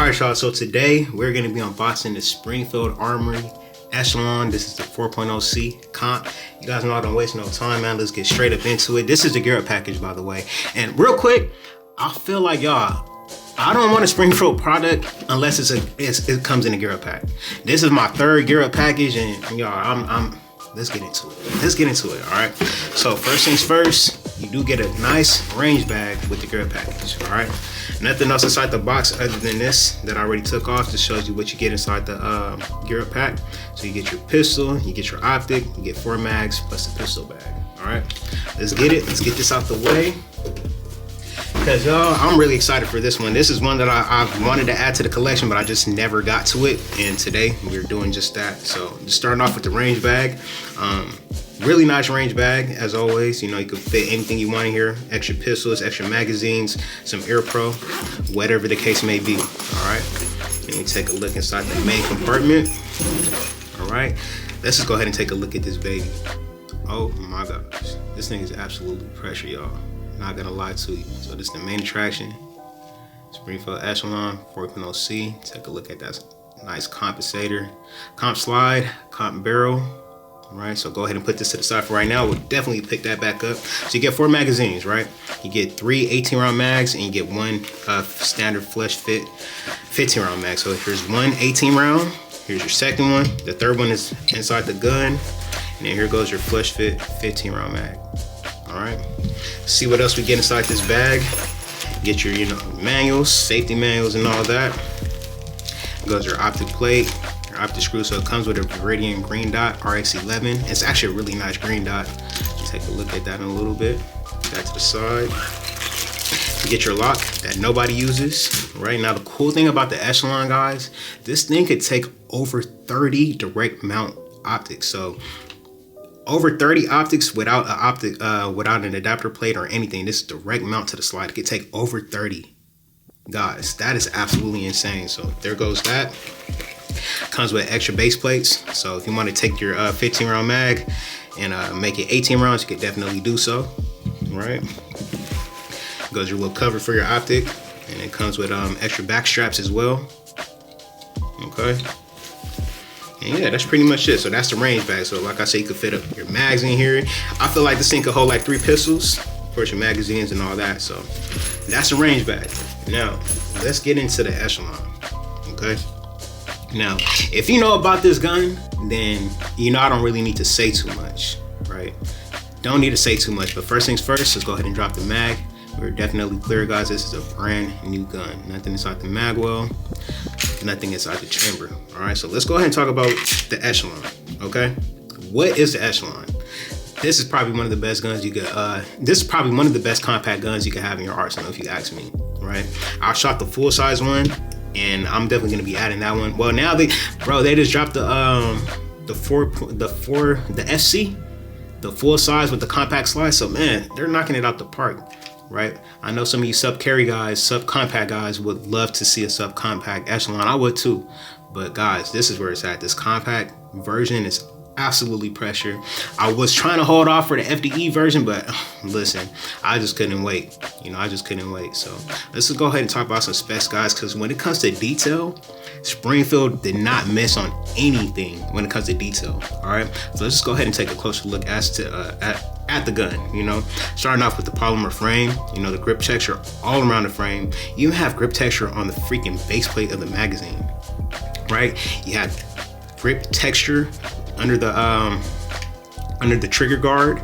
Alright y'all, so today we're going to be unboxing the Springfield Armory Echelon. This is the 4.0C comp. You guys know I don't waste no time, man. Let's get straight up into it. This is the gear up package, by the way. And real quick, I feel like y'all, I don't want a Springfield product unless it comes in a gear up pack. This is my third gear up package, and y'all, let's get into it. Let's get into it, all right? So first things first, you do get a nice range bag with the gear up package, all right? Nothing else inside the box other than this that I already took off. Just shows you what you get inside the gear up pack. So you get your pistol, you get your optic, you get 4 mags plus the pistol bag, all right? Let's get it. Let's get this out the way. Because y'all, I'm really excited for this one. This is one that I've wanted to add to the collection, but I just never got to it. And today we're doing just that. So just starting off with the range bag. Really nice range bag, as always. You know, you can fit anything you want in here. Extra pistols, extra magazines, some Air Pro, whatever the case may be. All right. Let me take a look inside the main compartment. All right. Let's just go ahead and take a look at this baby. Oh my gosh. This thing is absolutely pressure, y'all. Not gonna lie to you. So this is the main attraction. Springfield Echelon 4.0C. Take a look at that nice compensator. Comp slide, comp barrel. Right, so go ahead and put this to the side for right now. We'll definitely pick that back up. So you get 4 magazines, right? You get 3 18-round mags, and you get 1 standard flush fit 15-round mag. So here's 1 18-round. Here's your second one. The third one is inside the gun, and then here goes your flush fit 15-round mag. All right. See what else we get inside this bag. Get your, manuals, safety manuals, and all that. Goes your optic plate. Optic screw, so it comes with a Viridian green dot RX11. It's actually a really nice green dot. Just take a look at that in a little bit. Put that to the side. You get your lock that nobody uses. Right now, the cool thing about the Echelon, guys, this thing could take over 30 direct mount optics. So over 30 optics without an optic, without an adapter plate or anything. This is direct mount to the slide. It could take over 30. Guys, that is absolutely insane. So there goes that. Comes with extra base plates, so if you want to take your 15-round mag and make it 18 rounds, you could definitely do so. Right, goes your little cover for your optic, and it comes with extra back straps as well. Okay, and yeah, that's pretty much it. So that's the range bag. So like I said, you could fit up your mags in here. I feel like this thing could hold like 3 pistols, of course your magazines and all that. So that's the range bag. Now let's get into the Echelon. Okay. Now, if you know about this gun, then I don't really need to say too much, right? Don't need to say too much, but first things first, let's go ahead and drop the mag. We're definitely clear, guys. This is a brand new gun. Nothing inside the mag well, nothing inside the chamber. All right, so let's go ahead and talk about the Echelon, okay? What is the Echelon? This is probably one of the best guns you could, this is probably one of the best compact guns you could have in your arsenal, if you ask me, right? I shot the full size one, and I'm definitely gonna be adding that one. Well, now they just dropped the FC, the full size with the compact slide. So man, they're knocking it out the park, right? I know some of you sub carry guys, sub compact guys would love to see a sub compact Echelon. I would too, but guys, this is where it's at. This compact version is absolutely pressure. I was trying to hold off for the FDE version, but listen, I just couldn't wait. I just couldn't wait. So let's just go ahead and talk about some specs, guys, because when it comes to detail, Springfield did not miss on anything when it comes to detail. All right, so let's just go ahead and take a closer look as to at the gun. Starting off with the polymer frame, the grip texture all around the frame. You have grip texture on the freaking base plate of the magazine, right? You have grip texture under the trigger guard.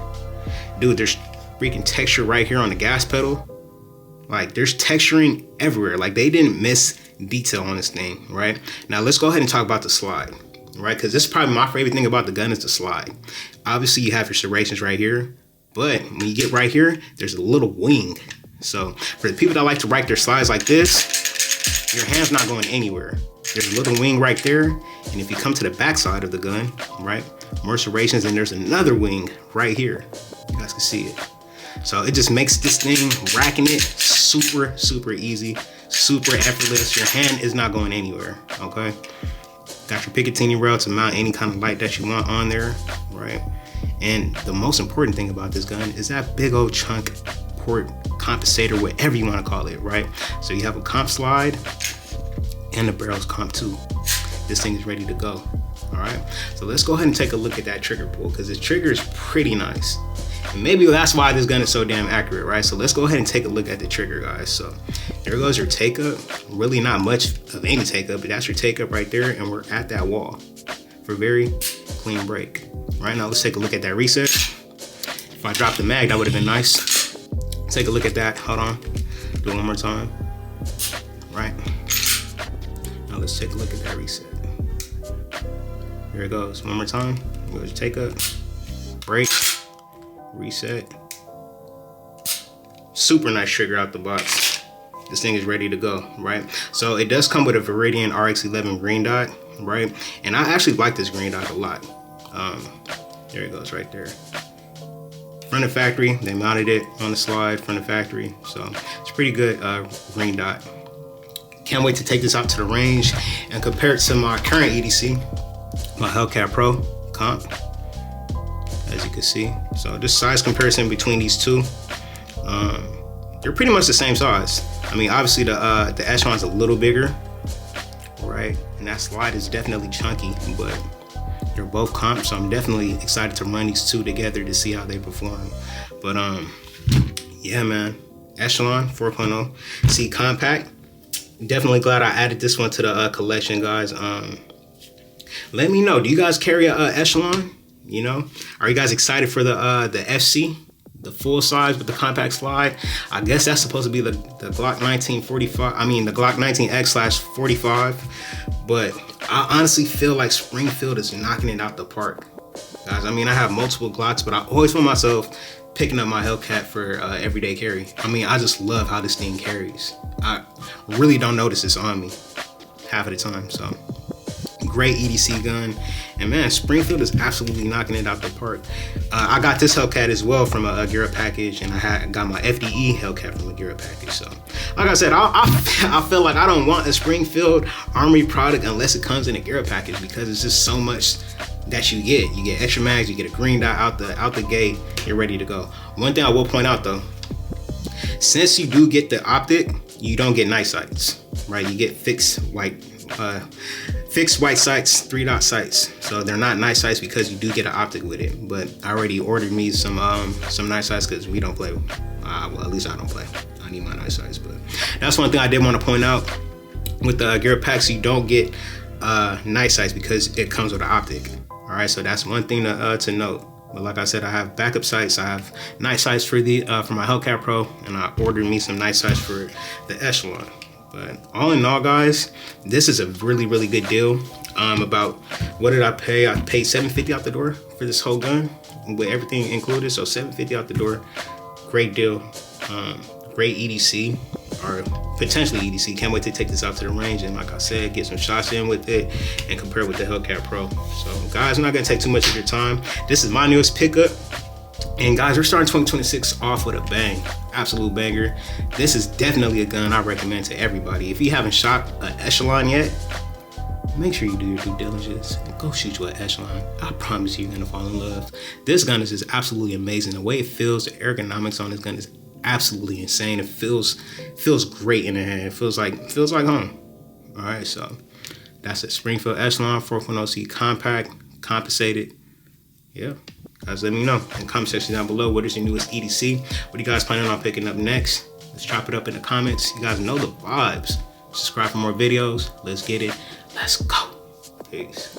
Dude, there's freaking texture right here on the gas pedal. Like, there's texturing everywhere. Like, they didn't miss detail on this thing, right? Now let's go ahead and talk about the slide, right? Because this is probably my favorite thing about the gun is the slide. Obviously you have your serrations right here, but when you get right here, there's a little wing. So for the people that like to write their slides like this, your hand's not going anywhere. There's a little wing right there, and if you come to the back side of the gun, right, more serrations, and there's another wing right here. You guys can see it. So it just makes this thing, racking it, super, super easy, super effortless. Your hand is not going anywhere, okay? Got your Picatinny rail to mount any kind of light that you want on there, right? And the most important thing about this gun is that big old chunk port compensator, whatever you want to call it, right? So you have a comp slide, and the barrel's comp too. This thing is ready to go. All right, so let's go ahead and take a look at that trigger pull, because this trigger is pretty nice. And maybe that's why this gun is so damn accurate, right? So let's go ahead and take a look at the trigger, guys. So there goes your take up. Really not much of any take up, but that's your take up right there. And we're at that wall for very clean break. Right now, let's take a look at that reset. If I dropped the mag, that would have been nice. Take a look at that. Hold on. Do it one more time. Right. Now let's take a look at that reset. Here it goes. One more time. Go to take up. Break. Reset. Super nice trigger out the box. This thing is ready to go, right? So it does come with a Viridian RX11 green dot, right? And I actually like this green dot a lot. There it goes right there. Front of factory, they mounted it on the slide, front of factory. So it's pretty good green dot. Can't wait to take this out to the range and compare it to my current EDC, my Hellcat Pro comp, as you can see. So this size comparison between these two, they're pretty much the same size. I mean, obviously the Echelon's a little bigger, right? And that slide is definitely chunky, but they're both comp, so I'm definitely excited to run these two together to see how they perform. But yeah, man, Echelon 4.0 C compact. Definitely glad I added this one to the collection, guys. Let me know, do you guys carry a Echelon? You know, are you guys excited for the FC, the full size with the compact slide? I guess that's supposed to be the Glock 1945. I mean the Glock 19X/45. But I honestly feel like Springfield is knocking it out the park, guys. I mean, I have multiple Glocks, but I always find myself picking up my Hellcat for everyday carry. I mean, I just love how this thing carries. I really don't notice this on me half of the time. So great EDC gun, and man, Springfield is absolutely knocking it out the park. I got this Hellcat as well from a Gear Up package, and I got my FDE Hellcat from a Gear Up package. So like I said, I feel like I don't want a Springfield Armory product unless it comes in a Gear Up package, because it's just so much that you get. You get extra mags, you get a green dot out the gate, you're ready to go. One thing I will point out though, since you do get the optic, you don't get night sights, right? You get fixed white sights, 3-dot sights. So they're not night sights because you do get an optic with it. But I already ordered me some night sights because we don't play. Well, at least I don't play. I need my night sights. But that's one thing I did want to point out with the Gear packs. You don't get night sights because it comes with an optic. All right, so that's one thing to note. But like I said, I have backup sights. I have night sights for my Hellcat Pro, and I ordered me some night sights for the Echelon. But all in all, guys, this is a really, really good deal. About what did I pay? I paid $750 out the door for this whole gun with everything included. So $750 out the door. Great deal. Great EDC, or potentially EDC. Can't wait to take this out to the range and, like I said, get some shots in with it and compare it with the Hellcat Pro. So guys, I'm not gonna take too much of your time. This is my newest pickup. And guys, we're starting 2026 off with a bang, absolute banger. This is definitely a gun I recommend to everybody. If you haven't shot an Echelon yet, make sure you do your due diligence and go shoot you an Echelon. I promise you're gonna fall in love. This gun is just absolutely amazing. The way it feels, the ergonomics on this gun is absolutely insane. It feels great in the hand. It feels like home. All right, so that's a Springfield Echelon 4.0 C compact, compensated. Yeah. Guys, let me know in the comment section down below, what is your newest EDC? What are you guys planning on picking up next? Let's chop it up in the comments. You guys know the vibes. Subscribe for more videos. Let's get it. Let's go. Peace.